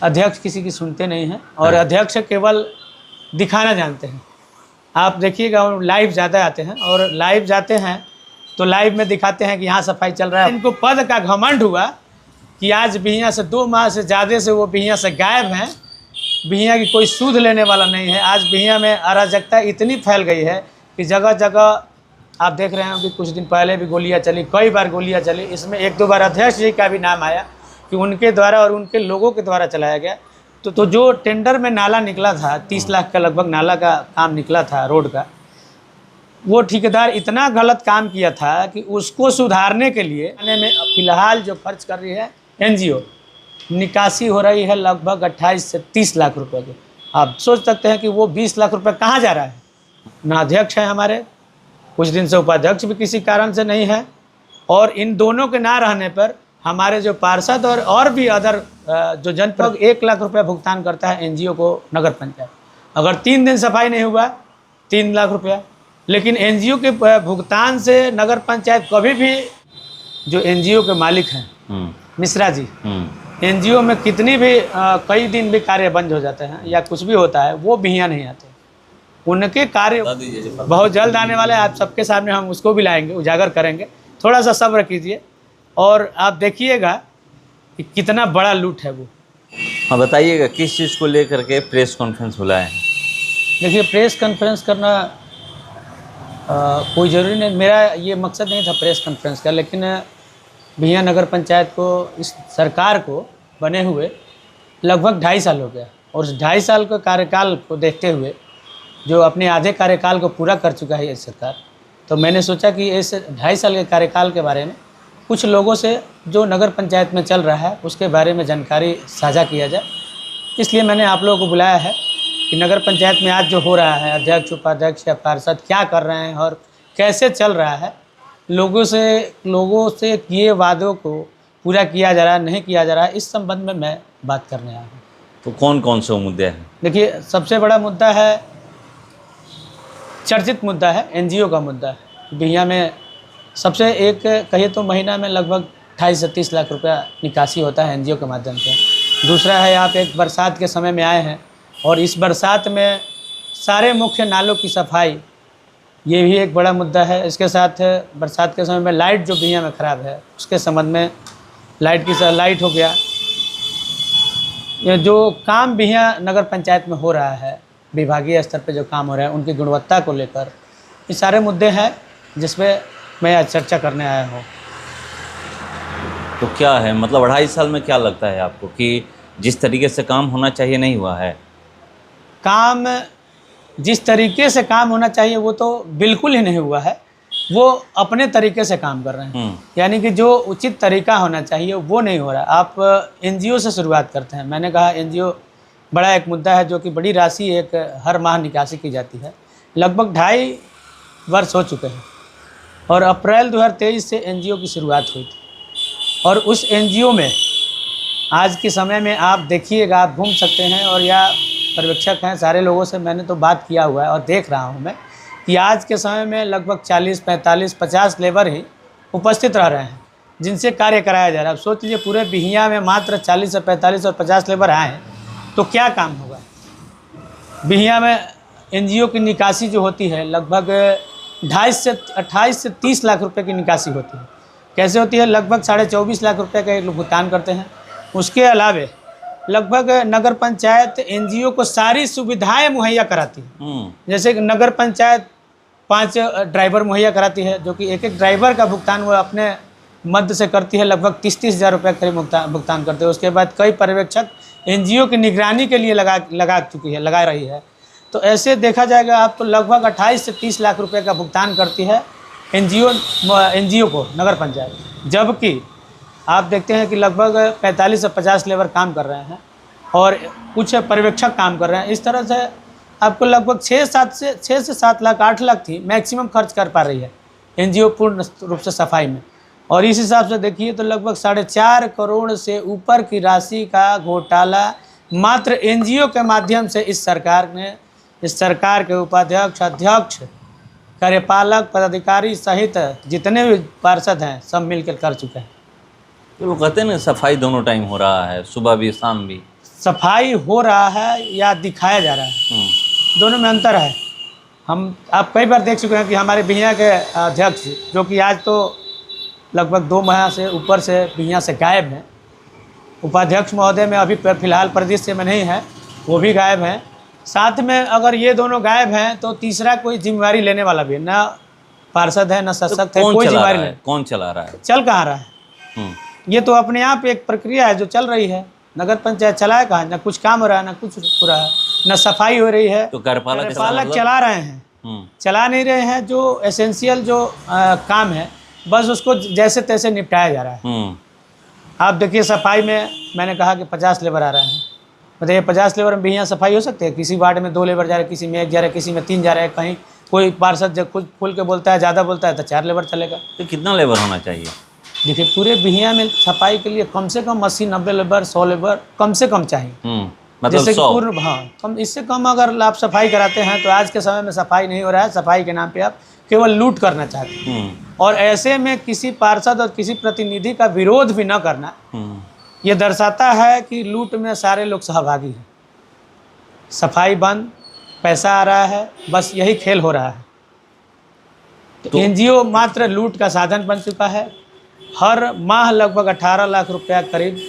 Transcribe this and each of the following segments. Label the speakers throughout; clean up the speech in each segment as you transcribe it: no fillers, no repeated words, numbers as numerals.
Speaker 1: अध्यक्ष किसी की सुनते नहीं हैं और अध्यक्ष केवल दिखाना जानते हैं। आप देखिएगा लाइव ज़्यादा आते हैं और लाइव जाते हैं तो लाइव में दिखाते हैं कि यहाँ सफाई चल रहा है। इनको पद का घमंड हुआ कि आज बिहियाँ से 2 माह से ज़्यादा से वो बिहियाँ से गायब हैं। बिहियाँ की कोई सूद लेने वाला नहीं है। आज बिहियाँ में अराजकता इतनी फैल गई है कि जगह जगह आप देख रहे हैं कि कुछ दिन पहले भी गोलियां चली, कई बार गोलियां चली। इसमें 1-2 बार अध्यक्ष जी का भी नाम आया कि उनके द्वारा और उनके लोगों के द्वारा चलाया गया। तो जो टेंडर में नाला निकला था 30 लाख का लगभग नाला का काम निकला था रोड का, वो ठेकेदार इतना गलत काम किया था कि उसको सुधारने के लिए में फ़िलहाल जो खर्च कर रही है NGO, निकासी हो रही है लगभग 28 से 30 लाख रुपये की। आप सोच सकते हैं कि वो 20 लाख रुपये कहाँ जा रहा है। ना अध्यक्ष है हमारे, कुछ दिन से उपाध्यक्ष भी किसी कारण से नहीं है और इन दोनों के ना रहने पर हमारे जो पार्षद और भी अदर जो जनप्रतिनिधि 1 लाख रुपया भुगतान करता है NGO को नगर पंचायत। अगर 3 दिन सफाई नहीं हुआ 3 लाख रुपया, लेकिन NGO के भुगतान से नगर पंचायत कभी भी जो NGO के मालिक हैं मिश्रा जी, NGO में कितनी भी कई दिन भी कार्य बंद हो जाते हैं या कुछ भी होता है वो बिहियाँ नहीं आते। उनके कार्य बहुत जल्द आने वाले हैं। आप सबके सामने हम उसको भी लाएंगे, उजागर करेंगे। थोड़ा सा सब्र कीजिए और आप देखिएगा कि कितना बड़ा लूट है वो।
Speaker 2: हाँ बताइएगा, किस चीज़ को लेकर के प्रेस कॉन्फ्रेंस बुलाए हैं?
Speaker 1: देखिए, प्रेस कॉन्फ्रेंस करना कोई ज़रूरी नहीं, मेरा ये मकसद नहीं था प्रेस कॉन्फ्रेंस का, लेकिन बिहियाँ नगर पंचायत को, इस सरकार को बने हुए लगभग 2.5 साल हो गया और उस 2.5 साल के कार्यकाल को देखते हुए जो अपने आधे कार्यकाल को पूरा कर चुका है ये सरकार, तो मैंने सोचा कि इस 2.5 साल के कार्यकाल के बारे में कुछ लोगों से जो नगर पंचायत में चल रहा है उसके बारे में जानकारी साझा किया जाए। इसलिए मैंने आप लोगों को बुलाया है कि नगर पंचायत में आज जो हो रहा है, अध्यक्ष उपाध्यक्ष या पार्षद क्या कर रहे हैं और कैसे चल रहा है, लोगों से किए वादों को पूरा किया जा रहा है नहीं किया जा रहा है, इस संबंध में मैं बात करने आया हूँ।
Speaker 2: तो कौन कौन से मुद्दे हैं? देखिए,
Speaker 1: सबसे बड़ा मुद्दा है, चर्चित मुद्दा है NGO का मुद्दा है। बिहियाँ में सबसे एक कहिए तो महीना में लगभग 28 से 30 लाख रुपया निकासी होता है NGO के माध्यम से। दूसरा है, आप एक बरसात के समय में आए हैं और इस बरसात में सारे मुख्य नालों की सफाई, ये भी एक बड़ा मुद्दा है। इसके साथ बरसात के समय में लाइट जो बिहियाँ में ख़राब है उसके संबंध में लाइट हो गया। ये जो काम बिहियाँ नगर पंचायत में हो रहा है, विभागीय स्तर पे जो काम हो रहा है उनकी गुणवत्ता को लेकर, ये सारे मुद्दे हैं जिसमें मैं आज चर्चा करने आया हूँ।
Speaker 2: तो क्या है, मतलब 2.5 साल में क्या लगता है आपको कि जिस तरीके से काम होना चाहिए नहीं हुआ है?
Speaker 1: काम जिस तरीके से काम होना चाहिए वो तो बिल्कुल ही नहीं हुआ है। वो अपने तरीके से काम कर रहे हैं, यानी कि जो उचित तरीका होना चाहिए वो नहीं हो रहा। आप NGO से शुरुआत करते हैं। मैंने कहा NGO बड़ा एक मुद्दा है जो कि बड़ी राशि एक हर माह निकासी की जाती है। लगभग 2.5 वर्ष हो चुके हैं और अप्रैल 2023 से NGO की शुरुआत हुई थी और उस NGO में आज के समय में आप देखिएगा, आप घूम सकते हैं और या पर्यवेक्षक हैं, सारे लोगों से मैंने तो बात किया हुआ है और देख रहा हूं मैं कि आज के समय में लगभग 40, 45, 50 लेबर ही उपस्थित रह रहे हैं जिनसे कार्य कराया जा रहा है। अब सोच लीजिए, पूरे बिहियाँ में मात्र 40 से 45 और 50 लेबर आए हैं तो क्या काम होगा। बिहियाँ में NGO की निकासी जो होती है लगभग 28 से 30 लाख रुपए की निकासी होती है। कैसे होती है? लगभग 24.5 लाख रुपए का ये लोग भुगतान करते हैं। उसके अलावे लगभग नगर पंचायत NGO को सारी सुविधाएं मुहैया कराती है। जैसे कि नगर पंचायत 5 ड्राइवर मुहैया कराती है, जो कि एक ड्राइवर का भुगतान वो अपने मद से करती है। लगभग 30-30 हज़ार रुपये करीब भुगतान करते हैं। उसके बाद कई पर्यवेक्षक NGO की निगरानी के लिए लगा रही है। तो ऐसे देखा जाएगा आप तो लगभग 28 से 30 लाख रुपए का भुगतान करती है NGO को नगर पंचायत, जबकि आप देखते हैं कि लगभग 45 से 50 लेबर काम कर रहे हैं और कुछ पर्यवेक्षक काम कर रहे हैं। इस तरह से आपको लगभग 6 से 7 लाख 8 लाख थी मैक्सिमम खर्च कर पा रही है NGO पूर्ण रूप से सफाई में। और इस हिसाब से देखिए तो लगभग 4.5 करोड़ से ऊपर की राशि का घोटाला मात्र NGO के माध्यम से इस सरकार के उपाध्यक्ष, अध्यक्ष, कार्यपालक, पदाधिकारी सहित जितने भी पार्षद हैं सब मिलकर कर चुके हैं।
Speaker 2: वो कहते हैं ना, सफाई दोनों टाइम हो रहा है, सुबह भी शाम भी।
Speaker 1: सफाई हो रहा है या दिखाया जा रहा है, दोनों में अंतर है। आप कई बार देख चुके हैं कि हमारे बिहियाँ के अध्यक्ष, जो कि आज तो लगभग 2 माह से ऊपर से बिहियाँ से गायब हैं, उपाध्यक्ष महोदय में अभी फिलहाल परिदृश्य में नहीं है, वो भी गायब हैं। साथ में अगर ये दोनों गायब हैं तो तीसरा कोई जिम्मेवारी लेने वाला भी है, ना पार्षद है, ना सशक्त है, कोई जिम्मेवारी नहीं।
Speaker 2: कौन चला रहा है?
Speaker 1: चल कहाँ रहा है? ये तो अपने आप एक प्रक्रिया है जो चल रही है। नगर पंचायत चलाए कहाँ? ना कुछ काम हो रहा है, ना कुछ हो रहा है, ना सफाई हो रही है।
Speaker 2: तो कार्यपालक
Speaker 1: चला रहे हैं, चला नहीं रहे हैं। जो एसेंशियल जो काम है बस उसको जैसे तैसे निपटाया जा रहा है। आप देखिए सफाई में मैंने कहा कि 50 लेबर आ रहे हैं, बताइए 50 लेबर में भी यहाँ सफाई हो सकती है? किसी वार्ड में 2 लेबर जा रहे हैं, किसी में 1 जा रहा है, किसी में 3 जा रहे हैं। कहीं कोई पार्षद जब कुछ खुल के बोलता है, ज़्यादा बोलता है तो 4 लेबर चलेगा।
Speaker 2: तो कितना लेबर होना चाहिए?
Speaker 1: देखिए पूरे बिहिया में सफाई के लिए कम से कम 80-90 लेबर, 100 लेबर कम से कम चाहिए।
Speaker 2: मतलब
Speaker 1: जैसे कि
Speaker 2: 100?
Speaker 1: पूर्ण, हाँ, कम, इससे कम अगर आप सफाई कराते हैं तो आज के समय में सफाई नहीं हो रहा है। सफाई के नाम पे आप केवल लूट करना चाहते हैं, और ऐसे में किसी पार्षद और किसी प्रतिनिधि का विरोध भी न करना, ये दर्शाता है कि लूट में सारे लोग सहभागी हैं। सफाई बंद, पैसा आ रहा है, बस यही खेल हो रहा है। तो एनजीओ मात्र लूट का साधन बन चुका है। हर माह लगभग 18 लाख रुपया करीब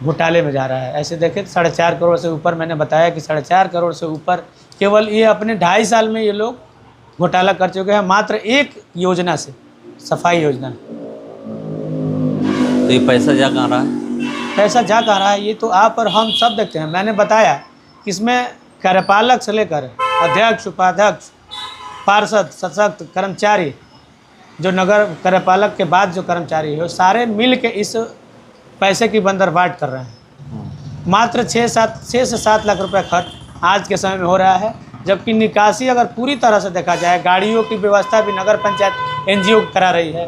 Speaker 1: घोटाले में जा रहा है। ऐसे देखें 4.5 करोड़ से ऊपर, मैंने बताया कि 4.5 करोड़ से ऊपर केवल ये अपने 2.5 साल में ये लोग घोटाला कर चुके हैं, मात्र एक योजना से, सफाई योजना।
Speaker 2: तो ये पैसा जा कहाँ रहा है?
Speaker 1: पैसा जा कहाँ रहा है ये तो आप और हम सब देखते हैं। मैंने बताया कि इसमें कार्यपालक से लेकर अध्यक्ष, उपाध्यक्ष, पार्षद, सशक्त, कर्मचारी, जो नगर कार्यपालक के बाद जो कर्मचारी है, वो सारे मिल के इस पैसे की बंदरबाट कर रहे हैं। मात्र 6 से 7 लाख रुपए खर्च आज के समय में हो रहा है, जबकि निकासी अगर पूरी तरह से देखा जाए, गाड़ियों की व्यवस्था भी नगर पंचायत एनजीओ करा रही है,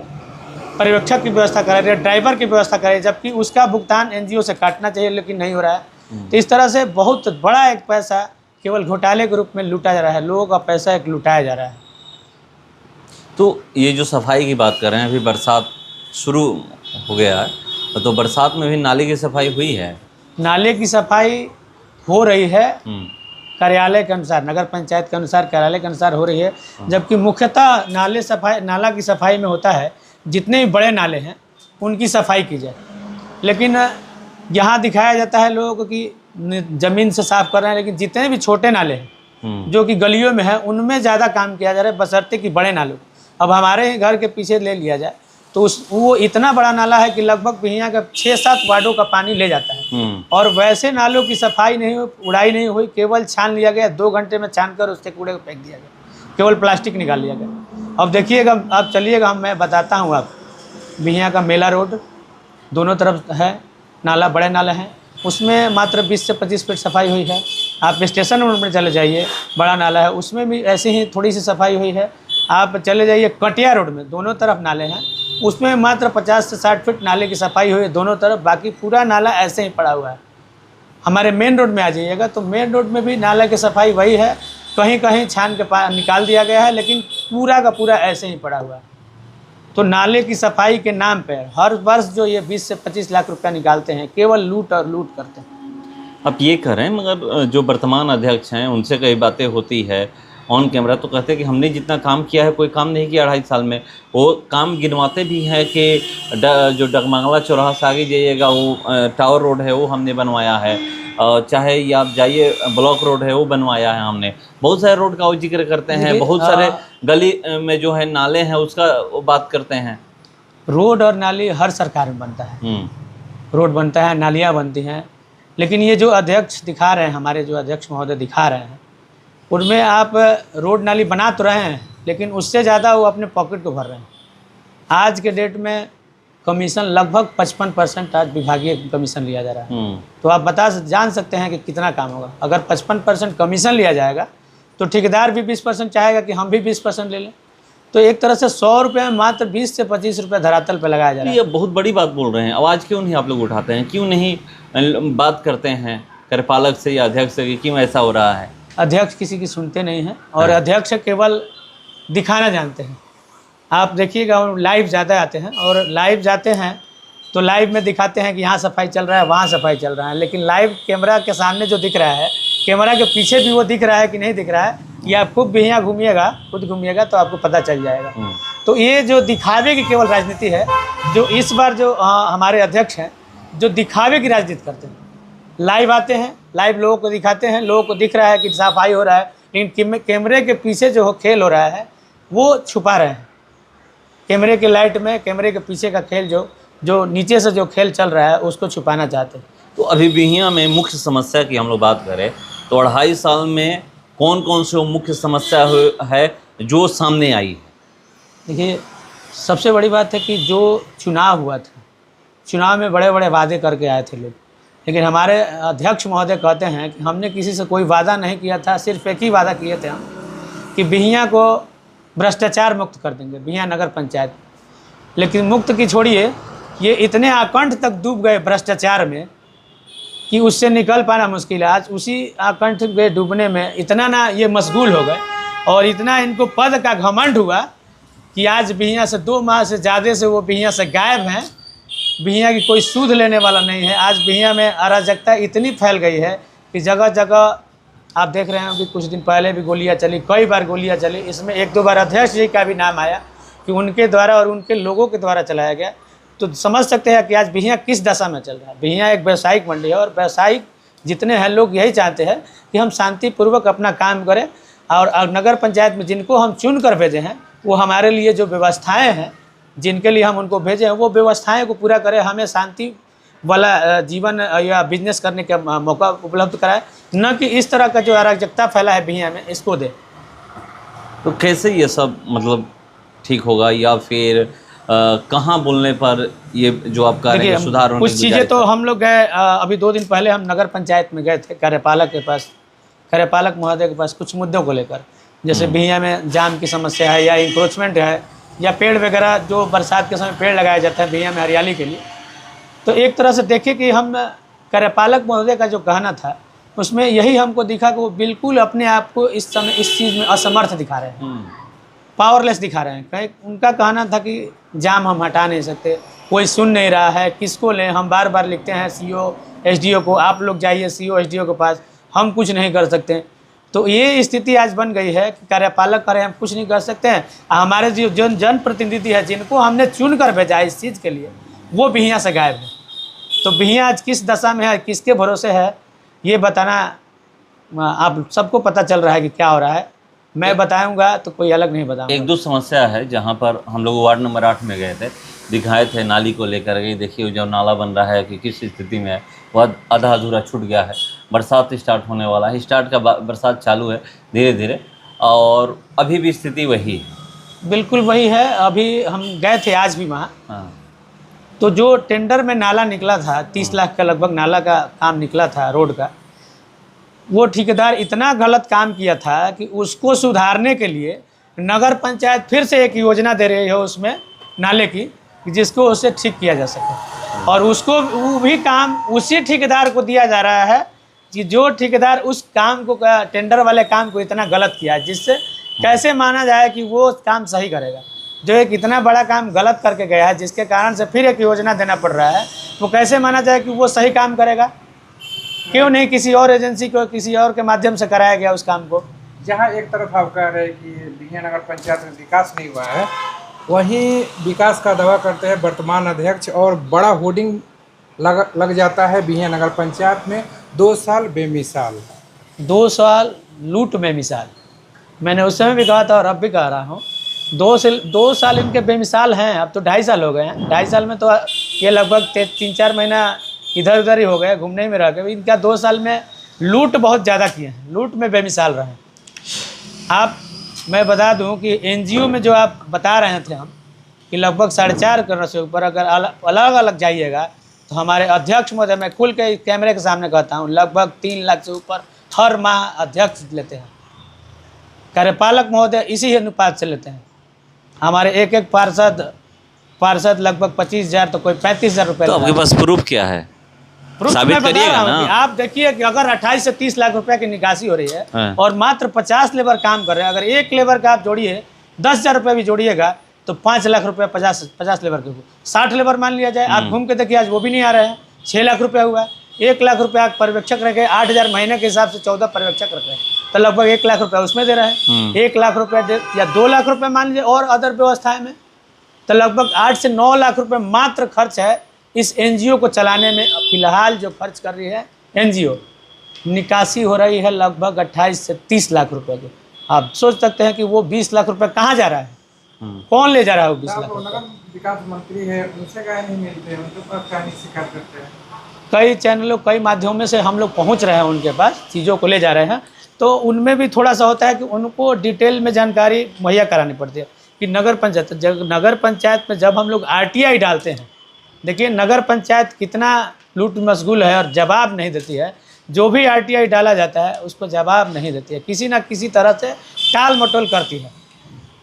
Speaker 1: पर्यवेक्षक की व्यवस्था करा रही है, ड्राइवर की व्यवस्था करा रही है, जबकि उसका भुगतान एनजीओ से काटना चाहिए लेकिन नहीं हो रहा है। तो इस तरह से बहुत बड़ा एक पैसा केवल घोटाले के रूप में लूटा जा रहा है। लोगों का पैसा एक लुटाया जा रहा है।
Speaker 2: तो ये जो सफाई की बात कर रहे हैं, अभी बरसात शुरू हो गया है, तो बरसात में भी नाले की सफाई हुई है?
Speaker 1: नाले की सफाई हो रही है कार्यालय के अनुसार, नगर पंचायत के अनुसार, कार्यालय के अनुसार हो रही है। जबकि मुख्यतः नाला की सफाई में होता है जितने भी बड़े नाले हैं उनकी सफाई की जाए, लेकिन यहाँ दिखाया जाता है लोगों को कि ज़मीन से साफ कर रहे हैं, लेकिन जितने भी छोटे नाले हैं जो कि गलियों में है उनमें ज़्यादा काम किया जा रहा है, बशर्ते कि बड़े नालों। अब हमारे ही घर के पीछे ले लिया जाए तो वो इतना बड़ा नाला है कि लगभग बिहिया का 6-7 वार्डों का पानी ले जाता है, और वैसे नालों की सफाई नहीं हुई, उड़ाई नहीं हुई, केवल छान लिया गया। 2 घंटे में छान कर उसके कूड़े को फेंक दिया गया, केवल प्लास्टिक निकाल लिया गया। अब देखिएगा, आप चलिएगा, मैं बताता हूँ आप, बिहिया का मेला रोड दोनों तरफ है नाला, बड़े नाले हैं, उसमें मात्र 20 से 25 फीट सफाई हुई है। आप स्टेशन रोड में चले जाइए, बड़ा नाला है, उसमें भी ऐसे ही थोड़ी सी सफाई हुई है। आप चले जाइए कटिया रोड में, दोनों तरफ नाले हैं, उसमें मात्र 50 से 60 फीट नाले की सफाई हुई है दोनों तरफ, बाकी पूरा नाला ऐसे ही पड़ा हुआ है। हमारे मेन रोड में आ जाइएगा तो मेन रोड में भी नाला की सफाई वही है, कहीं कहीं छान के निकाल दिया गया है, लेकिन पूरा का पूरा ऐसे ही पड़ा हुआ है। तो नाले की सफाई के नाम पर हर वर्ष जो ये 20 से 25 लाख रुपया निकालते हैं, केवल लूट और लूट करते हैं।
Speaker 2: आप ये कह रहे हैं, मगर जो वर्तमान अध्यक्ष हैं उनसे कई बातें होती है ऑन कैमरा, तो कहते हैं कि हमने जितना काम किया है कोई काम नहीं किया 2.5 साल में। वो काम गिनवाते भी हैं कि जो डगमंगला चौराहा से आगे जाइएगा वो टावर रोड है वो हमने बनवाया है, चाहे ये आप जाइए ब्लॉक रोड है वो बनवाया है हमने। बहुत सारे रोड का वो जिक्र करते हैं, बहुत सारे गली में जो है नाले हैं उसका वो बात करते हैं।
Speaker 1: रोड और नाली हर सरकार में बनता है, रोड बनता है, नालियाँ बनती हैं, लेकिन ये जो अध्यक्ष दिखा रहे हैं, हमारे जो अध्यक्ष महोदय दिखा रहे हैं, उनमें आप रोड नाली बना तो रहे हैं, लेकिन उससे ज़्यादा वो अपने पॉकेट को भर रहे हैं। आज के डेट में कमीशन लगभग 55% आज विभागीय कमीशन लिया जा रहा है। तो आप जान सकते हैं कि कितना काम होगा। अगर 55% कमीशन लिया जाएगा तो ठेकेदार भी 20% चाहेगा कि हम भी 20% ले लें। तो एक तरह से 100 रुपये में मात्र 20 से 25 रुपये धरातल पर लगाया जा रहा है।
Speaker 2: ये बहुत बड़ी बात बोल रहे हैं। आवाज़ क्यों नहीं आप लोग उठाते हैं, क्यों नहीं बात करते हैं कार्यपालक से या अध्यक्ष से कि क्यों ऐसा हो रहा है?
Speaker 1: अध्यक्ष किसी की सुनते नहीं हैं, और अध्यक्ष केवल दिखाना जानते हैं। आप देखिएगा लाइव ज़्यादा आते हैं, और लाइव जाते हैं तो लाइव में दिखाते हैं कि यहाँ सफाई चल रहा है, वहाँ सफाई चल रहा है, लेकिन लाइव कैमरा के सामने जो दिख रहा है, कैमरा के पीछे भी वो दिख रहा है कि नहीं दिख रहा है, ये आप खूब भी यहाँ घूमिएगा, खुद घूमिएगा तो आपको पता चल जाएगा। तो ये जो दिखावे की केवल राजनीति है, जो इस बार जो हमारे अध्यक्ष हैं, जो दिखावे की राजनीति करते हैं, लाइव आते हैं, लाइव लोगों को दिखाते हैं, लोगों को दिख रहा है कि सफाई हो रहा है, लेकिन कैमरे के पीछे जो खेल हो रहा है वो छुपा रहे हैं। कैमरे के लाइट में, कैमरे के पीछे का खेल जो नीचे से जो खेल चल रहा है उसको छुपाना चाहते हैं।
Speaker 2: तो अभी बिहियां में मुख्य समस्या की हम लोग बात करें तो 2.5 साल में कौन कौन से मुख्य समस्या है जो सामने आई है?
Speaker 1: देखिए, सबसे बड़ी बात है कि जो चुनाव हुआ था, चुनाव में बड़े बड़े वादे करके आए थे लोग, लेकिन हमारे अध्यक्ष महोदय कहते हैं कि हमने किसी से कोई वादा नहीं किया था, सिर्फ एक ही वादा किए थे हम कि बिहियां को भ्रष्टाचार मुक्त कर देंगे, बिहियां नगर पंचायत। लेकिन मुक्त की छोड़िए, ये इतने आकंठ तक डूब गए भ्रष्टाचार में कि उससे निकल पाना मुश्किल है। आज उसी आकंठ में डूबने में इतना ना ये मशगूल हो गए और इतना इनको पद का घमंड हुआ कि आज बिहियां से 2 माह से ज़्यादा से वो बिहियां से गायब हैं। बिहियां की कोई सूद लेने वाला नहीं है। आज बिहियां में अराजकता इतनी फैल गई है कि जगह जगह आप देख रहे हैं कि कुछ दिन पहले भी गोलियां चली, कई बार गोलियां चली। इसमें 1-2 बार अध्यक्ष जी का भी नाम आया कि उनके द्वारा और उनके लोगों के द्वारा चलाया गया। तो समझ सकते हैं कि आज बिहियां किस दशा में चल रहा है। बिहियां एक व्यावसायिक मंडी है और व्यावसायिक जितने हैं लोग यही चाहते हैं कि हम शांतिपूर्वक अपना काम करें और नगर पंचायत में जिनको हम चुन कर भेजे हैं वो हमारे लिए जो व्यवस्थाएं हैं, जिनके लिए हम उनको भेजे हैं, वो व्यवस्थाएं को पूरा करें, हमें शांति वाला जीवन या बिजनेस करने का मौका उपलब्ध कराए, न कि इस तरह का जो अराजकता फैला है बिहियां में इसको दे।
Speaker 2: तो कैसे ये सब मतलब ठीक होगा या फिर कहाँ बोलने पर ये जो आप कह रहे हैं सुधार होने की
Speaker 1: कुछ चीज़ें तो हम लोग गए, अभी 2 दिन पहले हम नगर पंचायत में गए थे कार्यपालक के पास, कार्यपालक महोदय के पास कुछ मुद्दों को लेकर, जैसे बिहियां में जाम की समस्या है या इंक्रोचमेंट है या पेड़ वगैरह जो बरसात के समय पेड़ लगाया जाता है बिहियां में हरियाली के लिए। तो एक तरह से देखिए कि हम कार्यपालक महोदय का जो कहना था उसमें यही हमको दिखा कि वो बिल्कुल अपने आप को इस समय इस चीज़ में असमर्थ दिखा रहे हैं, पावरलेस दिखा रहे हैं। कहीं उनका कहना था कि जाम हम हटा नहीं सकते, कोई सुन नहीं रहा है, किसको लें, हम बार बार लिखते हैं सीओ एसडीओ को, आप लोग जाइए सीओ एसडीओ के पास, हम कुछ नहीं कर सकते। तो ये स्थिति आज बन गई है कि कार्यपालक करें हम कुछ नहीं कर सकते हैं। हमारे जो जनप्रतिनिधि है जिनको हमने चुन कर भेजा है इस चीज़ के लिए, वो बिहियां से गायब है। तो बिहियां आज किस दशा में है, किसके भरोसे है, ये बताना आप सबको पता चल रहा है कि क्या हो रहा है। मैं बताऊंगा तो कोई अलग नहीं बताऊंगा।
Speaker 2: 1-2 समस्या है जहाँ पर हम लोग वार्ड नंबर 8 में गए थे, दिखाए थे नाली को लेकर के, देखिए जो नाला बन रहा है कि किस स्थिति में है, वह आधा अधूरा छूट गया है। बरसात स्टार्ट होने वाला है, स्टार्ट का बरसात चालू है धीरे धीरे, और अभी भी स्थिति वही है।
Speaker 1: बिल्कुल वही है। अभी हम गए थे आज भी वहाँ।
Speaker 2: हाँ।
Speaker 1: तो जो टेंडर में नाला निकला था, 30 लाख का लगभग नाला का काम निकला था रोड का, वो ठेकेदार इतना गलत काम किया था कि उसको सुधारने के लिए नगर पंचायत फिर से एक योजना दे रही है उसमें नाले की, जिसको उससे ठीक किया जा सके। और उसको वो भी काम उसी ठेकेदार को दिया जा रहा है कि जो ठेकेदार उस काम को, टेंडर वाले काम को इतना गलत किया, जिससे कैसे माना जाए कि वो काम सही करेगा। जो एक इतना बड़ा काम गलत करके गया है जिसके कारण से फिर एक योजना देना पड़ रहा है, वो कैसे माना जाए कि वो सही काम करेगा? क्यों नहीं किसी और एजेंसी को, किसी और के माध्यम से कराया गया उस काम को?
Speaker 3: जहाँ एक तरफ आप कह रहे हैं कि बिहियां नगर पंचायत में विकास नहीं हुआ है, वहीं विकास का दावा करते हैं वर्तमान अध्यक्ष, और बड़ा होर्डिंग लग जाता है बिहियां नगर पंचायत में, 2 साल बेमिसाल।
Speaker 1: 2 साल लूट में मिसाल। मैंने उस समय भी कहा था और अब भी कह रहा हूँ, 2 साल इनके बेमिसाल हैं। अब तो 2.5 साल हो गए हैं। 2.5 साल में तो ये लगभग 3-4 महीना इधर उधर ही हो गए, घूमने में रह गए। इनका 2 साल में लूट बहुत ज़्यादा किए हैं, लूट में बेमिसाल रहे। मैं बता दूं कि एनजीओ में जो आप बता रहे थे हम कि लगभग 4.5 करोड़ से ऊपर, अगर अलग अलग जाइएगा तो हमारे अध्यक्ष महोदय, मैं खुल के कैमरे के सामने कहता हूं, लगभग 3 लाख से ऊपर हर माह अध्यक्ष लेते हैं। कार्यपालक महोदय इसी अनुपात से लेते हैं। हमारे एक पार्षद लगभग 25,000 तो कोई 35,000 रुपये।
Speaker 2: तो आपके पास प्रूफ क्या है? साबित करिएगा ना।
Speaker 1: आप देखिए कि अगर 28 से 30 लाख रुपए की निकासी हो रही है और मात्र 50 लेबर काम कर रहे हैं, अगर एक लेबर का आप जोड़िए 10,000 रुपये भी जोड़िएगा तो 5 लाख रुपया 50 लेबर के, 60 लेबर मान लिया जाए, आप घूम के देखिए आज वो भी नहीं आ रहे हैं। 6 लाख रुपया हुआ है, 1 लाख रुपया पर्यवेक्षक रखे, 8,000 महीने के हिसाब से 14 पर्यवेक्षक रख रहे हैं, तो लगभग 1 लाख रुपया उसमें दे रहे हैं। 1 लाख रुपया या 2 लाख रुपया मान लीजिए और अदर व्यवस्थाएं में, तो लगभग 8 से 9 लाख रुपये मात्र खर्च है इस एनजीओ को चलाने में। फिलहाल जो खर्च कर रही है एनजीओ, निकासी हो रही है लगभग 28 से 30 लाख रुपए की। आप सोच सकते हैं कि वो 20 लाख रुपए कहाँ जा रहा है, कौन ले जा रहा है वो 20 लाख रुपए।
Speaker 3: नगर विकास मंत्री है, उनसे क्या नहीं मिलते हैं, उनके पास क्या नहीं शिकायत करते हैं।
Speaker 1: कई चैनलों कई माध्यमों से हम लोग पहुंच रहे हैं उनके पास, चीज़ों को ले जा रहे हैं, तो उनमें भी थोड़ा सा होता है कि उनको डिटेल में जानकारी मुहैया करानी पड़ती है कि नगर पंचायत में जब हम लोग RTI डालते हैं, देखिए नगर पंचायत कितना लूट मशगूल है और जवाब नहीं देती है। जो भी RTI डाला जाता है उसको जवाब नहीं देती है, किसी ना किसी तरह से टाल मटोल करती है।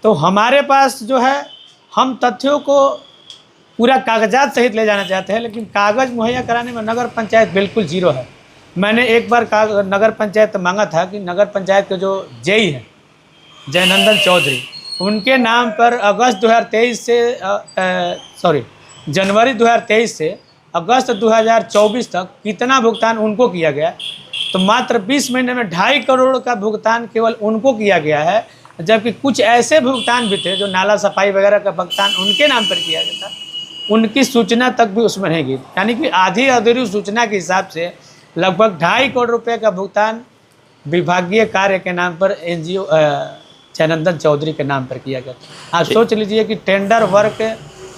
Speaker 1: तो हमारे पास जो है, हम तथ्यों को पूरा कागजात सहित ले जाना चाहते हैं, लेकिन कागज़ मुहैया कराने में नगर पंचायत बिल्कुल जीरो है। मैंने एक बार नगर पंचायत मांगा था कि नगर पंचायत के जो जेई हैं जयनंदन चौधरी, उनके नाम पर अगस्त 2023 से जनवरी 2023 से अगस्त 2024 तक कितना भुगतान उनको किया गया, तो मात्र 20 महीने में 2.5 करोड़ का भुगतान केवल उनको किया गया है, जबकि कुछ ऐसे भुगतान भी थे जो नाला सफाई वगैरह का भुगतान उनके नाम पर किया गया था, उनकी सूचना तक भी उसमें नहीं गई। यानी कि आधी अधूरी सूचना के हिसाब से लगभग 2.5 करोड़ रुपये का भुगतान विभागीय कार्य के नाम पर एनजीओ जयनंदन चौधरी के नाम पर किया गया था। आप सोच लीजिए कि टेंडर वर्क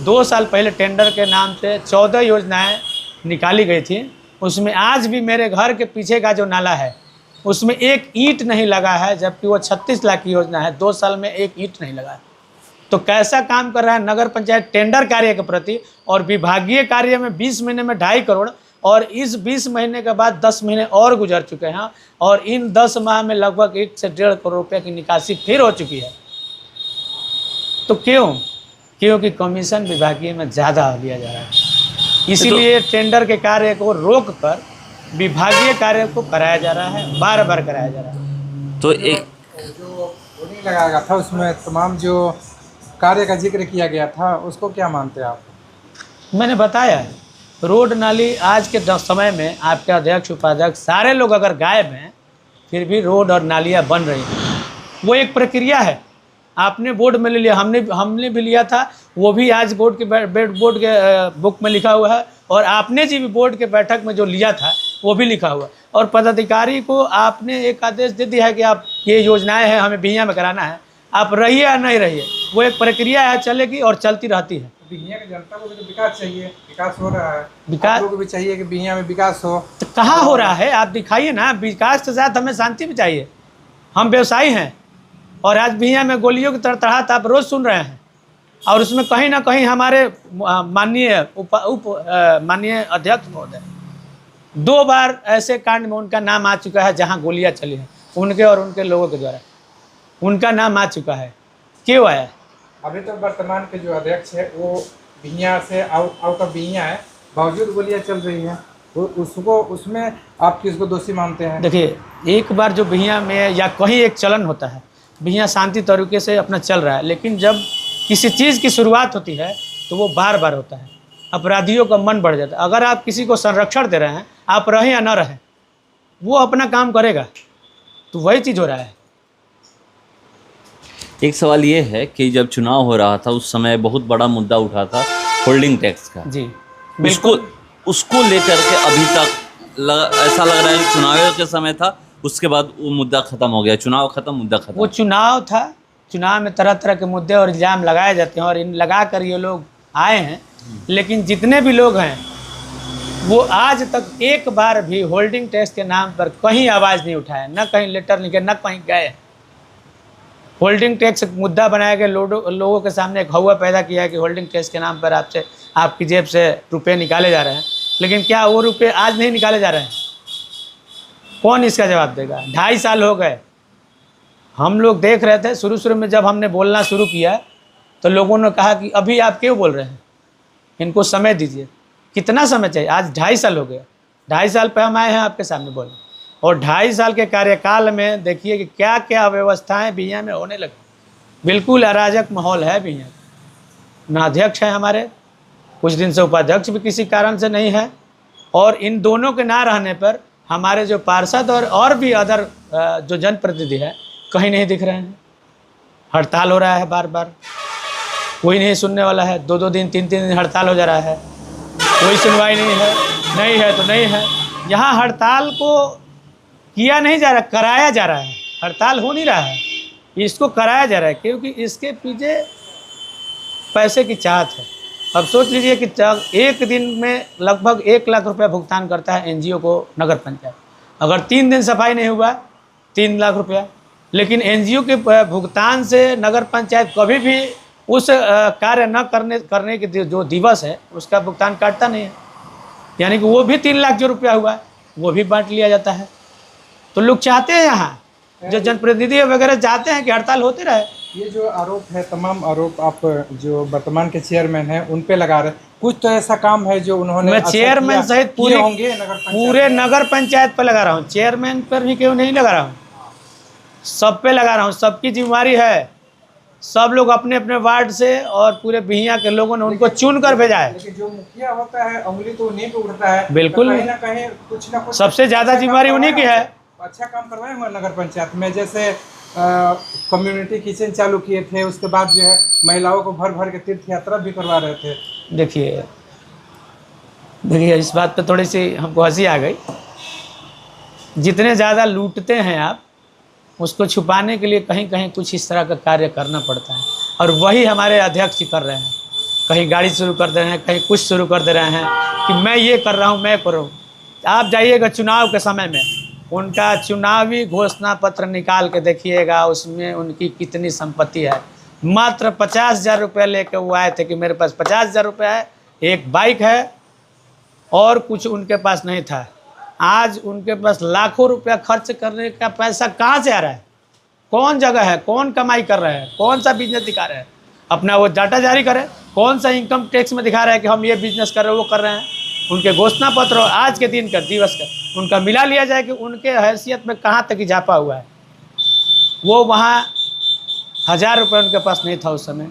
Speaker 1: 2 साल पहले टेंडर के नाम से 14 योजनाएं निकाली गई थी, उसमें आज भी मेरे घर के पीछे का जो नाला है उसमें एक ईंट नहीं लगा है, जबकि वो 36 लाख की योजना है, 2 साल में एक ईंट नहीं लगा है। तो कैसा काम कर रहा है नगर पंचायत टेंडर कार्य के प्रति, और विभागीय कार्य में 20 महीने में 2.5 करोड़, और इस 20 महीने के बाद 10 महीने और गुजर चुके हैं, और इन 10 माह में लगभग 1 से 1.5 करोड़ रुपये की निकासी फिर हो चुकी है। तो क्योंकि कमीशन विभागीय में ज़्यादा लिया जा रहा है, इसीलिए टेंडर के कार्य को रोक कर विभागीय कार्य को कराया जा रहा है, बार बार कराया जा रहा है।
Speaker 2: तो एक
Speaker 3: जो होर्डिंग लगाया गया था उसमें तमाम जो कार्य का जिक्र किया गया था, उसको क्या मानते हैं आप? मैंने
Speaker 1: बताया रोड नाली आज के समय में आपके अध्यक्ष उपाध्यक्ष सारे लोग अगर गायब हैं, फिर भी रोड और नालियाँ बन रही हैं। वो एक प्रक्रिया है, आपने बोर्ड में ले लिया, हमने भी लिया था, वो भी आज बोर्ड के बुक में लिखा हुआ है, और आपने जी भी बोर्ड के बैठक में जो लिया था वो भी लिखा हुआ, और पदाधिकारी को आपने एक आदेश दे दिया है कि आप ये योजनाएं हैं हमें बिहियाँ में कराना है, आप रहिए या नहीं रहिए, वो एक प्रक्रिया है, चलेगी और चलती रहती है।
Speaker 3: बिहियाँ की जनता को भी तो विकास चाहिए, विकास हो रहा है, विकास को भी चाहिए कि बिहियाँ में विकास हो।
Speaker 1: तो कहाँ हो रहा है, आप दिखाइए ना। विकास के साथ हमें शांति भी चाहिए, हम व्यवसायी हैं, और आज बिहियाँ में गोलियों की तड़तड़ाहट आप रोज़ सुन रहे हैं, और उसमें कहीं ना कहीं हमारे माननीय अध्यक्ष महोदय 2 बार ऐसे कांड में उनका नाम आ चुका है जहां गोलियां चली हैं, उनके और उनके लोगों के द्वारा उनका नाम आ चुका है। क्यों आया?
Speaker 3: अभी तो वर्तमान के जो अध्यक्ष है वो बिहियाँ से आउट ऑफ बिहियाँ है, बावजूद गोलियाँ चल रही हैं, उसमें आप किसको दोषी मानते हैं?
Speaker 1: देखिए, एक बार जो बिहियाँ में या कहीं एक चलन होता है, बिहियाँ शांति तरीके से अपना चल रहा है, लेकिन जब किसी चीज़ की शुरुआत होती है तो वो बार बार होता है, अपराधियों का मन बढ़ जाता है। अगर आप किसी को संरक्षण दे रहे हैं, आप रहें या ना रहें, वो अपना काम करेगा, तो वही चीज़ हो रहा है।
Speaker 2: एक सवाल ये है कि जब चुनाव हो रहा था उस समय बहुत बड़ा मुद्दा उठा था होल्डिंग टैक्स का।
Speaker 1: जी,
Speaker 2: उसको लेकर के अभी तक ऐसा लग रहा है कि चुनाव के समय था, उसके बाद वो मुद्दा खत्म हो गया, चुनाव खत्म, मुद्दा खत्म।
Speaker 1: वो चुनाव था, चुनाव में तरह तरह के मुद्दे और इल्ज़ाम लगाए जाते हैं, और इन लगा कर ये लोग आए हैं, लेकिन जितने भी लोग हैं वो आज तक एक बार भी होल्डिंग टैक्स के नाम पर कहीं आवाज़ नहीं उठाए, न कहीं लेटर लिखे, न कहीं गए। होल्डिंग टैक्स मुद्दा बनाया गया, लोगों के सामने एक हवा पैदा किया है कि होल्डिंग टैक्स के नाम पर आपसे आपकी जेब से रुपए निकाले जा रहे हैं, लेकिन क्या वो रुपए आज नहीं निकाले जा रहे हैं? कौन इसका जवाब देगा? 2.5 साल हो गए, हम लोग देख रहे थे। शुरू में जब हमने बोलना शुरू किया तो लोगों ने कहा कि अभी आप क्यों बोल रहे हैं, इनको समय दीजिए। कितना समय चाहिए? आज 2.5 साल हो गया, 2.5 साल पे हम आए हैं आपके सामने बोलने, और 2.5 साल के कार्यकाल में देखिए कि क्या क्या व्यवस्थाएं बिहियाँ में होने लगी। बिल्कुल अराजक माहौल है बिहियाँ। ना अध्यक्ष है हमारे, कुछ दिन से उपाध्यक्ष भी किसी कारण से नहीं है, और इन दोनों के ना रहने पर हमारे जो पार्षद और भी अदर जो जनप्रतिनिधि है कहीं नहीं दिख रहे हैं। हड़ताल हो रहा है बार बार, कोई नहीं सुनने वाला है। 2-2 दिन 3-3 दिन हड़ताल हो जा रहा है, कोई सुनवाई नहीं है तो नहीं है। यहाँ हड़ताल को किया नहीं जा रहा, कराया जा रहा है। हड़ताल हो नहीं रहा है, इसको कराया जा रहा है, क्योंकि इसके पीछे पैसे की चाहत है। अब सोच लीजिए कि एक दिन में लगभग 1 लाख रुपया भुगतान करता है एनजीओ को नगर पंचायत। अगर 3 दिन सफाई नहीं हुआ 3 लाख रुपया, लेकिन एनजीओ के भुगतान से नगर पंचायत कभी भी उस कार्य न करने के जो दिवस है उसका भुगतान काटता नहीं है। यानी कि वो भी 3 लाख जो रुपया हुआ है वो भी बांट लिया जाता है। तो लोग चाहते हैं, यहाँ जो जनप्रतिनिधि वगैरह चाहते हैं कि हड़ताल होते रहे।
Speaker 3: ये जो आरोप है, तमाम आरोप आप जो वर्तमान के चेयरमैन हैं उन पे लगा रहे हैं, कुछ तो ऐसा काम है जो उन्होंने
Speaker 1: मैं चेयरमैन सहित पूरे नगर पंचायत पर लगा रहा हूँ। चेयरमैन पर भी क्यों नहीं लगा रहा हूँ, सब पे लगा रहा हूँ। सबकी जिम्मेवारी है, सब लोग अपने अपने वार्ड से और पूरे बिहिया के लोगों ने उनको चुन कर भेजा है।
Speaker 3: लेकिन जो मुखिया होता है उंगली तो उन्हीं पे उठता है।
Speaker 1: बिल्कुल,
Speaker 3: तो कहीं ना कहीं कुछ ना कुछ
Speaker 1: सबसे ज़्यादा जिम्मेवारी उन्हीं की है।
Speaker 3: अच्छा काम करवाए हुए नगर पंचायत में, जैसे कम्युनिटी किचन चालू किए थे, उसके बाद जो है महिलाओं को भर भर के तीर्थ यात्रा भी करवा रहे थे।
Speaker 1: देखिए इस बात पे थोड़ी सी हमको हंसी आ गई। जितने ज़्यादा लूटते हैं आप, उसको छुपाने के लिए कहीं कहीं कुछ इस तरह का कार्य करना पड़ता है, और वही हमारे अध्यक्ष कर रहे हैं। कहीं गाड़ी शुरू कर दे रहे हैं, कहीं कुछ शुरू कर दे रहे हैं कि मैं ये कर रहा हूँ, मैं करूँ। आप जाइएगा चुनाव के समय में, उनका चुनावी घोषणा पत्र निकाल के देखिएगा, उसमें उनकी कितनी संपत्ति है। मात्र 50,000 रुपये लेके वो आए थे कि मेरे पास 50,000 रुपये है, एक बाइक है, और कुछ उनके पास नहीं था। आज उनके पास लाखों रुपया खर्च करने का पैसा कहाँ से आ रहा है? कौन जगह है, कौन कमाई कर रहे हैं, कौन सा बिजनेस दिखा रहे हैं? अपना वो डाटा जारी करें, कौन सा इनकम टैक्स में दिखा रहा है कि हम ये बिजनेस कर रहे हैं, वो कर रहे हैं। उनके घोषणा पत्र आज के दिन का दिवस का उनका मिला लिया जाए कि उनके हैसियत में कहाँ तक इजाफा हुआ है। वो वहाँ 1000 रुपये उनके पास नहीं था उस समय,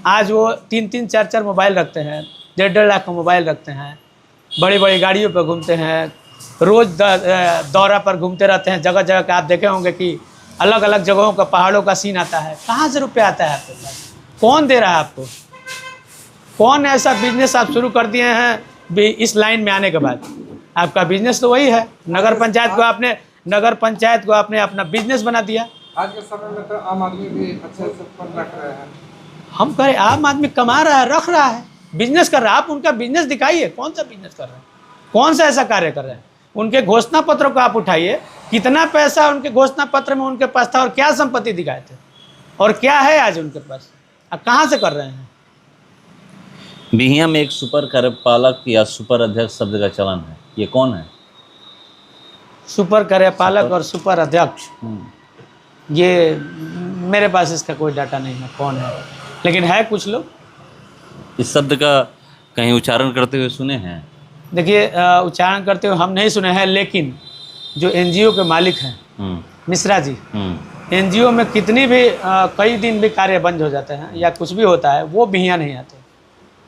Speaker 1: आज वो 3-3 4-4 मोबाइल रखते हैं, 1.5 लाख का मोबाइल रखते हैं, बड़ी बड़ी गाड़ियों पर घूमते हैं, रोज़ दौरा पर घूमते रहते हैं। जगह जगह का आप देखे होंगे कि अलग अलग जगहों का पहाड़ों का सीन आता है। कहाँ से रुपया आता है आपके पास? कौन दे रहा है आपको? कौन ऐसा बिजनेस आप शुरू कर दिए हैं भी इस लाइन में आने के बाद? आपका बिजनेस तो वही है, नगर पंचायत को आपने अपना बिजनेस बना दिया।
Speaker 3: आज के समय में तो आम आदमी भी अच्छे से फंड रख रहे हैं।
Speaker 1: हम करें, आम आदमी कमा रहा है, रख रहा है, बिजनेस कर रहा है। आप उनका बिजनेस दिखाइए, कौन सा बिजनेस कर रहे हैं, कौन सा ऐसा कार्य कर रहे हैं। उनके घोषणा पत्रों को आप उठाइए, कितना पैसा उनके घोषणा पत्र में उनके पास था और क्या संपत्ति दिखाए थे और क्या है आज उनके पास, आप कहाँ से कर रहे हैं।
Speaker 2: बिहिया में एक सुपर कार्यपालक या सुपर अध्यक्ष शब्द का चलन है, ये कौन है?
Speaker 1: सुपर कार्यपालक और सुपर अध्यक्ष, ये मेरे पास इसका कोई डाटा नहीं है कौन है, लेकिन है कुछ लोग।
Speaker 2: इस शब्द का कहीं उच्चारण करते हुए सुने हैं?
Speaker 1: देखिए उच्चारण करते हुए हम नहीं सुने हैं, लेकिन जो एनजीओ के मालिक हैं मिश्रा जी, एनजीओ में कितनी भी कई दिन भी कार्य बंद हो जाते हैं या कुछ भी होता है, वो बिहिया नहीं आते।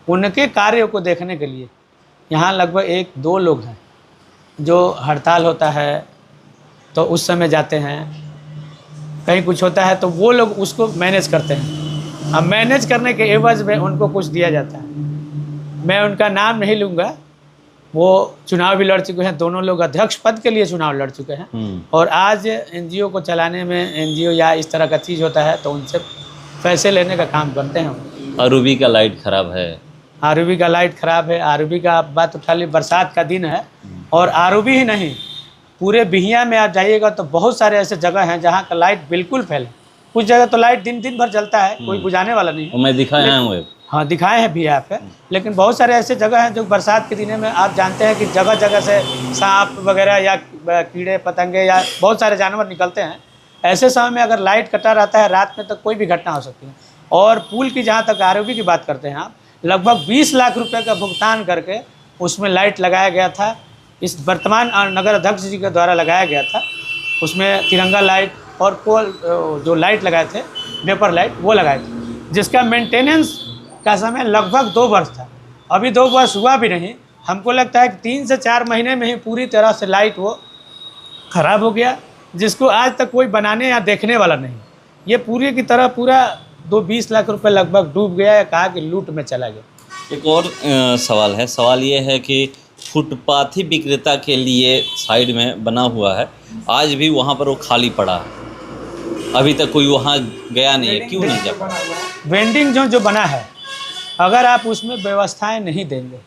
Speaker 1: उनके कार्यों को देखने के लिए यहाँ लगभग 1-2 लोग हैं जो हड़ताल होता है तो उस समय जाते हैं, कहीं कुछ होता है तो वो लोग उसको मैनेज करते हैं। अब मैनेज करने के एवज में उनको कुछ दिया जाता है। मैं उनका नाम नहीं लूँगा, वो चुनाव भी लड़ चुके हैं, दोनों लोग अध्यक्ष पद के लिए चुनाव लड़ चुके हैं, और आज एनजीओ को चलाने में, एनजीओ या इस तरह का चीज़ होता है तो उनसे पैसे लेने का काम करते हैं।
Speaker 2: आरओबी का लाइट खराब है,
Speaker 1: आरओबी का लाइट ख़राब है। आरओबी का आप बात उठा ली, बरसात का दिन है, और आरओबी ही नहीं, पूरे बिहिया में आप जाइएगा तो बहुत सारे ऐसे जगह हैं जहाँ का लाइट बिल्कुल फेल है। कुछ जगह तो लाइट दिन भर जलता है, कोई बुझाने वाला नहीं है।
Speaker 2: मैं दिखाया हूँ,
Speaker 1: हाँ दिखाए हैं भी आप, लेकिन बहुत सारे ऐसे जगह हैं जो बरसात के दिनों में आप जानते हैं कि जगह जगह से सांप वगैरह या कीड़े पतंगे या बहुत सारे जानवर निकलते हैं। ऐसे समय में अगर लाइट कटा रहता है रात में तो कोई भी घटना हो सकती है। और पुल की जहाँ तक आरओबी की बात करते हैं आप, लगभग 20 लाख रुपए का भुगतान करके उसमें लाइट लगाया गया था। इस वर्तमान नगर अध्यक्ष जी के द्वारा लगाया गया था। उसमें तिरंगा लाइट और कोल जो लाइट लगाए थे, वेपर लाइट, वो लगाए थे, जिसका मेंटेनेंस का समय लगभग 2 वर्ष था। अभी 2 वर्ष हुआ भी नहीं, हमको लगता है कि 3 से 4 महीने में ही पूरी तरह से लाइट वो ख़राब हो गया, जिसको आज तक कोई बनाने या देखने वाला नहीं। ये पूरी की तरह पूरा 20 लाख रुपए लगभग डूब गया, या कहा कि लूट में चला गया।
Speaker 2: एक और सवाल है। सवाल ये है कि फुटपाथी विक्रेता के लिए साइड में बना हुआ है, आज भी वहाँ पर वो खाली पड़ा है, अभी तक कोई वहाँ गया नहीं है, क्यों नहीं जा पा?
Speaker 1: वेंडिंग जोन जो बना है, अगर आप उसमें व्यवस्थाएं नहीं देंगे,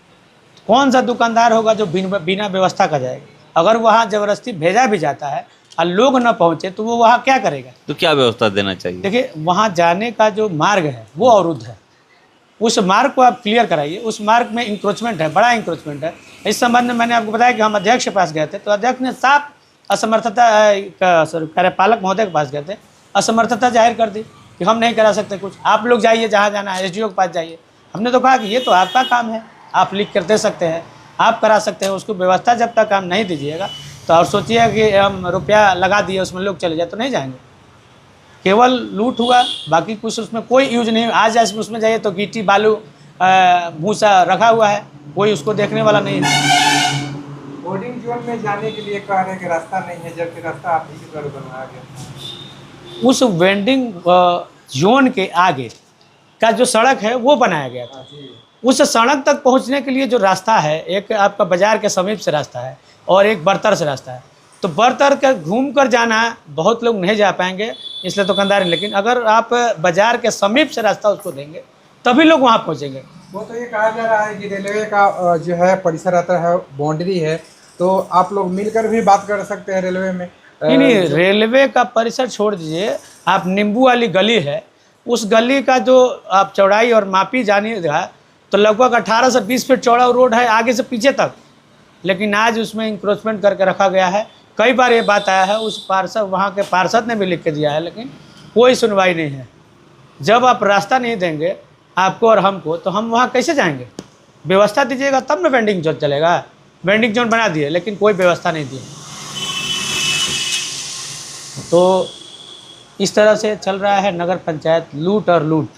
Speaker 1: कौन सा दुकानदार होगा जो बिना व्यवस्था का जाएगा। अगर वहाँ ज़बरदस्ती भेजा भी जाता है और लोग न पहुँचे तो वो वहाँ क्या करेगा।
Speaker 2: तो क्या व्यवस्था देना चाहिए?
Speaker 1: देखिए, वहाँ जाने का जो मार्ग है वो अवरुद्ध है, उस मार्ग को आप क्लियर कराइए। उस मार्ग में इंक्रोचमेंट है, बड़ा इंक्रोचमेंट है। इस संबंध में मैंने आपको बताया कि हम अध्यक्ष के पास गए थे, तो अध्यक्ष ने साफ असमर्थता कार्यपालक महोदय के पास गए थे, असमर्थता जाहिर कर दी कि हम नहीं करा सकते कुछ, आप लोग जाइए जहाँ जाना है, SDO के पास जाइए। हमने तो कहा कि ये तो आपका काम है, आप लिख कर दे सकते हैं, आप करा सकते हैं, उसको व्यवस्था जब तक काम नहीं दीजिएगा तो और सोचिए कि हम रुपया लगा दिए उसमें लोग चले जाए, तो नहीं जाएंगे। केवल लूट हुआ, बाकी कुछ उसमें कोई यूज नहीं। आज उसमें जाइए तो गिट्टी बालू भूसा रखा हुआ है, कोई उसको देखने वाला नहीं है।
Speaker 3: होर्डिंग जोन में जाने के लिए कह रहे हैं कि रास्ता नहीं है, जबकि रास्ता आप ही के द्वारा बनवाया गया।
Speaker 1: उस वेंडिंग जोन के आगे का जो सड़क है वो बनाया गया था। उस सड़क तक पहुंचने के लिए जो रास्ता है, एक आपका बाजार के समीप से रास्ता है और एक बरतर से रास्ता है। तो बरतर का घूम कर जाना बहुत लोग नहीं जा पाएंगे, इसलिए दुकानदार। लेकिन अगर आप बाजार के समीप से रास्ता उसको देंगे तभी लोग वहाँ पहुँचेंगे।
Speaker 3: वो तो ये कहा जा रहा है कि रेलवे का जो है परिसर आता है, बाउंड्री है, तो आप लोग मिलकर भी बात कर सकते हैं रेलवे में।
Speaker 1: नहीं, रेलवे का परिसर छोड़ दीजिए, आप नींबू वाली गली है, उस गली का जो आप चौड़ाई और मापी जानिएगा तो लगभग 18 से 20 फीट चौड़ा रोड है आगे से पीछे तक, लेकिन आज उसमें इंक्रोचमेंट करके रखा गया है। कई बार ये बात आया है, उस पार्षद, वहाँ के पार्षद ने भी लिख के दिया है, लेकिन कोई सुनवाई नहीं है। जब आप रास्ता नहीं देंगे आपको और हमको, तो हम वहाँ कैसे जाएंगे। व्यवस्था दीजिएगा तब ना वेंडिंग जोन चलेगा। वेंडिंग जोन बना दिए लेकिन कोई व्यवस्था नहीं दी। तो इस तरह से चल रहा है नगर पंचायत, लूट और लूट।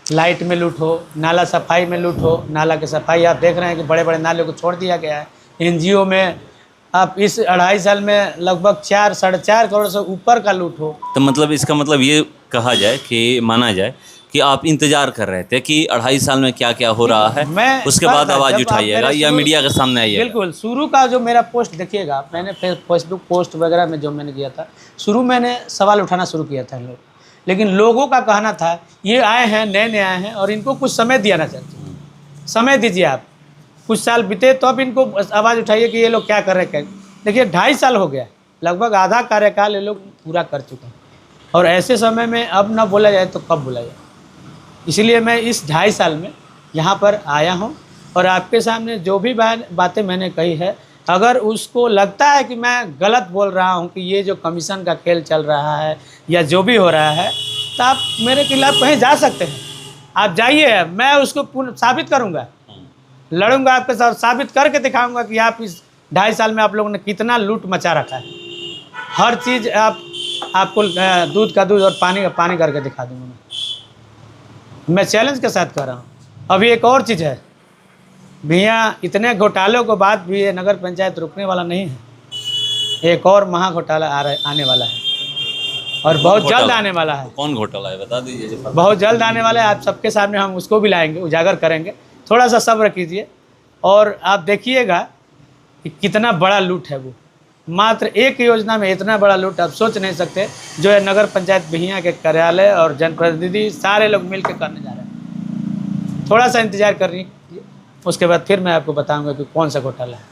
Speaker 1: लाइट में लूट हो, नाला सफाई में लूट हो। नाला की सफाई आप देख रहे हैं कि बड़े बड़े नाले को छोड़ दिया गया है। NGO में आप इस 2.5 साल में लगभग 4 साढ़े 4 करोड़ से ऊपर का लूट हो।
Speaker 2: तो मतलब इसका मतलब ये कहा जाए कि माना जाए कि आप इंतजार कर रहे थे कि 2.5 साल में क्या क्या हो रहा है, उसके बाद आवाज़ उठाइएगा या मीडिया के सामने आइएगा।
Speaker 1: बिल्कुल, शुरू का जो मेरा पोस्ट देखिएगा, मैंने फेसबुक पोस्ट वगैरह में जो मैंने किया था, शुरू मैंने सवाल उठाना शुरू किया था इन लोग, लेकिन लोगों का कहना था ये आए हैं, नए नए आए हैं और इनको कुछ समय दिया ना चाहिए। समय दीजिए आप, कुछ साल बीते तो अब इनको आवाज़ उठाइए कि ये लोग क्या कर रहे हैं। देखिए 2.5 साल हो गया, लगभग आधा कार्यकाल ये लोग पूरा कर चुके हैं, और ऐसे समय में अब ना बोला जाए तो कब बोला जाए। इसलिए मैं इस 2.5 साल में यहाँ पर आया हूँ और आपके सामने जो भी बातें मैंने कही है, अगर उसको लगता है कि मैं गलत बोल रहा हूँ कि ये जो कमीशन का खेल चल रहा है या जो भी हो रहा है, तो आप मेरे खिलाफ कहीं जा सकते हैं। आप जाइए, मैं उसको साबित करूँगा, लड़ूंगा आपके साथ, साबित करके दिखाऊंगा कि आप इस 2.5 साल में आप लोगों ने कितना लूट मचा रखा है। हर चीज़ आपको दूध का दूध और पानी का पानी करके दिखा दूँगा। मैं चैलेंज के साथ कह रहा हूँ। अभी एक और चीज़ है भैया, इतने घोटालों के बाद भी ये नगर पंचायत रुकने वाला नहीं है। एक और महा घोटाला आने वाला है और बहुत जल्द आने वाला है।
Speaker 2: कौन घोटाला है बता दीजिए।
Speaker 1: बहुत जल्द आने वाला है, आप सबके सामने हम उसको भी लाएंगे, उजागर करेंगे। थोड़ा सा सब्र कीजिए और आप देखिएगा कि कितना बड़ा लूट है वो। मात्र एक योजना में इतना बड़ा लूट आप सोच नहीं सकते, जो है नगर पंचायत बिहियां के कार्यालय और जनप्रतिनिधि सारे लोग मिल के करने जा रहे हैं। थोड़ा सा इंतजार करनी, उसके बाद फिर मैं आपको बताऊंगा कि कौन सा घोटाला है।